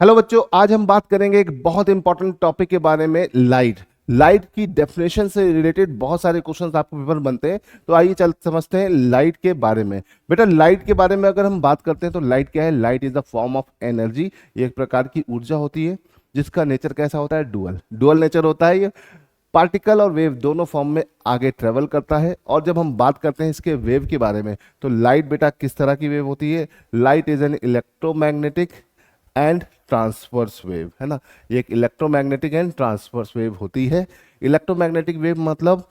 Hello बच्चों, आज हम बात करेंगे एक बहुत इंपॉर्टेंट टॉपिक के बारे में, लाइट। लाइट की डेफिनेशन से रिलेटेड बहुत सारे क्वेश्चंस आपको पेपर बनते हैं। तो आइए चल समझते हैं लाइट के बारे में। बेटा, लाइट के बारे में अगर हम बात करते हैं तो लाइट क्या है? Light is the form of energy. ये एक प्रकार की ऊर्जा होती है जिसका नेचर कैसा होता है? डुअल। डुअल नेचर होता है ये। पार्टिकल और वेव दोनों फॉर्म में आगे ट्रेवल करता है। और जब हम बात करते हैं इसके वेव के बारे में, तो लाइट बेटा किस तरह की वेव होती है? Light is an electromagnetic and transverse wave, है ना। ये एक इलेक्ट्रोमैग्नेटिक एंड ट्रांसवर्स वेव होती है। इलेक्ट्रोमैग्नेटिक वेव मतलब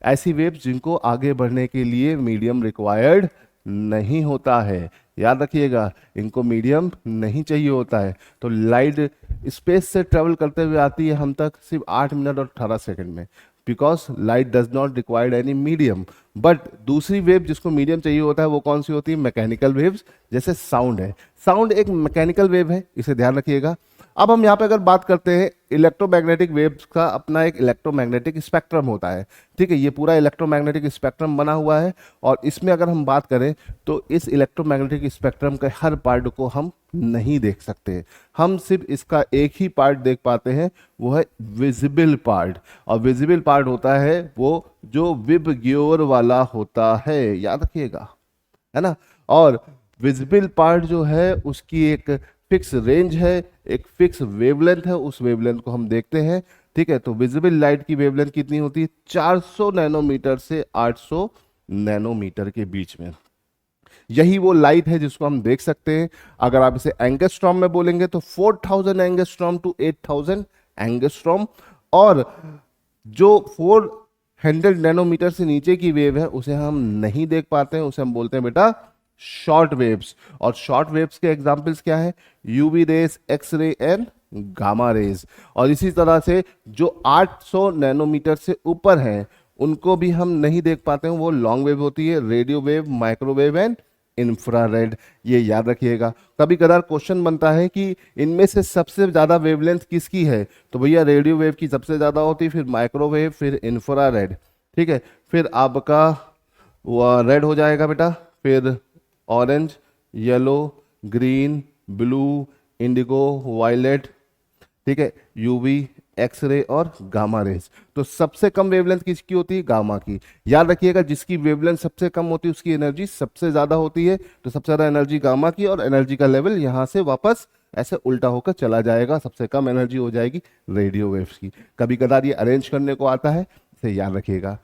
ऐसी वेव जिनको आगे बढ़ने के लिए मीडियम रिक्वायर्ड नहीं होता है। याद रखिएगा, इनको मीडियम नहीं चाहिए होता है। तो लाइट स्पेस से ट्रेवल करते हुए आती है हम तक सिर्फ 8 मिनट और 18 सेकंड में, because light does not required any medium. But दूसरी वेव जिसको मीडियम चाहिए होता है वो कौन सी होती है? मैकेनिकल वेव्स, जैसे साउंड है। साउंड एक मैकेनिकल वेव है, इसे ध्यान रखिएगा। अब हम यहाँ पे अगर बात करते हैं इलेक्ट्रोमैग्नेटिक वेव्स का, अपना एक इलेक्ट्रोमैग्नेटिक स्पेक्ट्रम होता है। ठीक है, ये पूरा इलेक्ट्रोमैग्नेटिक स्पेक्ट्रम बना हुआ है। और इसमें अगर हम बात करें तो इस इलेक्ट्रोमैग्नेटिक स्पेक्ट्रम के हर पार्ट को हम नहीं देख सकते। हम सिर्फ इसका एक ही पार्ट देख पाते हैं, वो है विजिबल पार्ट। और विजिबल पार्ट होता है वो जो विबग्योर वाला होता है, याद रखिएगा, है ना। और विजिबल पार्ट जो है उसकी एक फिक्स रेंज है, एक फिक्स वेवलेंथ है, उस वेवलेंथ को हम देखते हैं। ठीक है, तो विजिबल लाइट की वेवलेंथ कितनी होती है? 400 नैनोमीटर से 800 नैनोमीटर के बीच में। यही वो लाइट है जिसको हम देख सकते हैं। अगर आप इसे एंगस्ट्रॉम में बोलेंगे तो 4000 एंगस्ट्रॉम टू 8000 एंगस्ट्रॉम। और जो 400 नैनोमीटर से नीचे की वेव है उसे हम नहीं देख पाते हैं, उसे हम बोलते हैं बेटा शॉर्ट वेव्स। और शॉर्ट वेव्स के एग्जांपल्स क्या है? UV rays, X ray and gamma rays. और इसी तरह से जो 800 नैनोमीटर से ऊपर हैं उनको भी हम नहीं देख पाते हैं, वो लॉन्ग वेव होती है, radio wave, microwave and infrared. ये याद रखिएगा। कभी कदार क्वेश्चन बनता है कि इनमें से सबसे ज्यादा वेवलेंथ किसकी है? तो भैया रेडियो वेव की सबसे ज्यादा होती है, फिर माइक्रोवेव, फिर इंफ्रारेड। ठीक है, फिर आपका वो रेड हो जाएगा बेटा, फिर orange, yellow, green, blue, indigo, violet. ठीक है, यूवी, एक्सरे और गामा रेज। तो सबसे कम वेवलेंथ किसकी होती है? गामा की। याद रखिएगा, जिसकी वेवलेंथ सबसे कम होती है उसकी एनर्जी सबसे ज्यादा होती है। तो सबसे ज्यादा एनर्जी गामा की, और एनर्जी का लेवल यहां से वापस ऐसे उल्टा होकर चला जाएगा। सबसे कम एनर्जी हो जाएगी रेडियो वेव्स की। कभी कदार ये अरेंज करने को आता है, इसे याद रखिएगा।